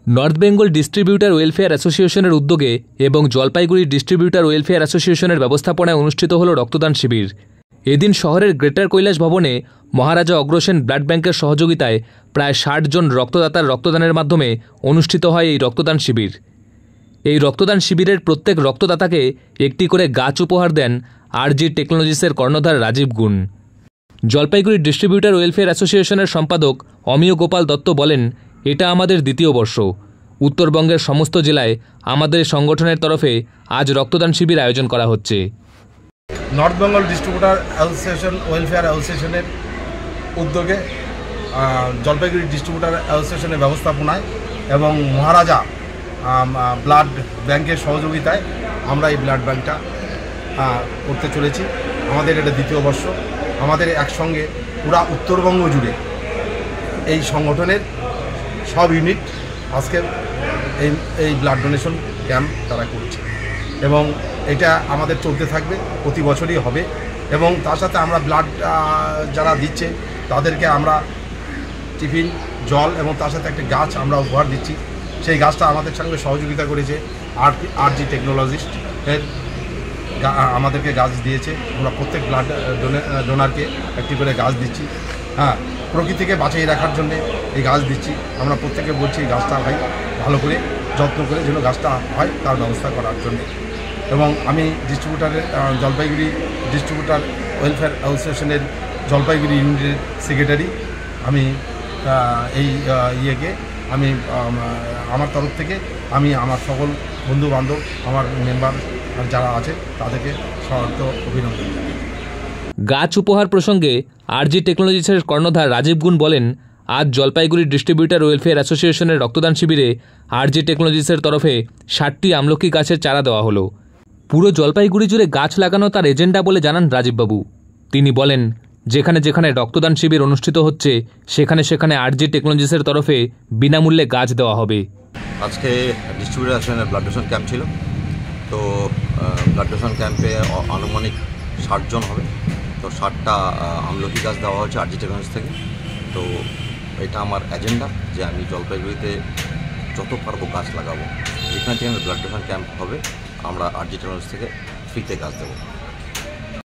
North Bengal distributor welfare অ্যাসোসিয়েশনের উদ্যোগে এবং জলপাইগুড়ি ডিস্ট্রিবিউটার ওয়েলফেয়ার অ্যাসোসিয়েশনের ব্যবস্থাপনায় অনুষ্ঠিত হল রক্তদান শিবির। এদিন শহরের গ্রেটার কৈলাস ভবনে মহারাজা অগ্রসেন ব্লাড ব্যাংকের সহযোগিতায় প্রায় ৬০ জন রক্তদাতার রক্তদানের মাধ্যমে অনুষ্ঠিত হয় এই রক্তদান শিবির। এই রক্তদান শিবিরের প্রত্যেক রক্তদাতাকে একটি করে গাছ উপহার দেন আরজি টেকনোলজিসের কর্ণধার রাজীব গুণ। জলপাইগুড়ি ডিস্ট্রিবিউটার ওয়েলফেয়ার অ্যাসোসিয়েশনের সম্পাদক অমিয় গোপাল দত্ত বলেন, এটা আমাদের দ্বিতীয় বর্ষ। উত্তরবঙ্গের সমস্ত জেলায় আমাদের সংগঠনের তরফে আজ রক্তদান শিবির আয়োজন করা হচ্ছে। North Bengal distributor association welfare অ্যাসোসিয়েশনের উদ্যোগে জলপাইগুড়ি ডিস্ট্রিবিউটার অ্যাসোসিয়েশনের ব্যবস্থাপনায় এবং মহারাজা ব্লাড ব্যাংকের সহযোগিতায় আমরা এই ব্লাড ব্যাংকটা করতে চলেছি। আমাদের এটা দ্বিতীয় বর্ষ। আমাদের একসঙ্গে পুরা উত্তরবঙ্গ জুড়ে এই সংগঠনের সব ইউনিট আজকে এই ব্লাড ডোনেশন ক্যাম্প তারা করছে এবং এটা আমাদের চলতে থাকবে, প্রতি বছরই হবে। এবং তার সাথে আমরা ব্লাড যারা দিচ্ছে তাদেরকে আমরা টিফিন, জল এবং তার সাথে একটা গাছ আমরা উপহার দিচ্ছি। সেই গাছটা আমাদের সঙ্গে সহযোগিতা করেছে আরজি টেকনোলজিস্ট আমাদেরকে গাছ দিয়েছে। আমরা প্রত্যেক ব্লাড ডোনারকে একটি করে গাছ দিচ্ছি। প্রকৃতিকে বাঁচিয়ে রাখার জন্যে এই গাছ দিচ্ছি। আমরা প্রত্যেকে বলছি এই গাছটা হয় ভালো করে যত্ন করে যেন গাছটা হয় তার ব্যবস্থা করার জন্যে। এবং আমি ডিস্ট্রিবিউটারের জলপাইগুড়ি ডিস্ট্রিবিউটার ওয়েলফেয়ার অ্যাসোসিয়েশনের জলপাইগুড়ি ইউনিটের সেক্রেটারি। আমি এই ইয়েকে আমি আমার তরফ থেকে আমি আমার সকল বন্ধু বান্ধব, আমার মেম্বার যারা আছে তাদেরকে সহার্থ অভিনন্দন জানাই। গাছ উপহার প্রসঙ্গে আরজি টেকনোলজিসের কর্ণধার রাজীব গুণ বলেন, আজ জলপাইগুড়ি ডিস্ট্রিবিউটার ওয়েলফেয়ার অ্যাসোসিয়েশনের রক্তদান শিবিরে আরজি টেকনোলজিসের তরফে ৬০টি আমলকি গাছের চারা দেওয়া হলো। পুরো জলপাইগুড়ি জুড়ে গাছ লাগানো তার এজেন্ডা বলে জানান রাজীববাবু। তিনি বলেন, যেখানে যেখানে রক্তদান শিবির অনুষ্ঠিত হচ্ছে সেখানে সেখানে আরজি টেকনোলজিসের তরফে বিনামূল্যে গাছ দেওয়া হবে। আজকে ডিস্ট্রিবিউটার অ্যাসোসিয়েশনের ব্লাড ডোনেশন ক্যাম্প ছিল। তো ব্লাড ডোনেশন ক্যাম্পে আনুমানিক ৬০ জন হবে। তো ৬০টা আমলকি গাছ দেওয়া হচ্ছে আরজি টেকনোলজিস থেকে। তো এটা আমার এজেন্ডা যে আমি জলপাইগুড়িতে যত পারবো গাছ লাগাবো। যেখানে যেখানে ব্লাড ডোনেশন ক্যাম্প হবে আমরা আরজি টেকনোলজিস থেকে ফ্রিতে গাছ দেবো।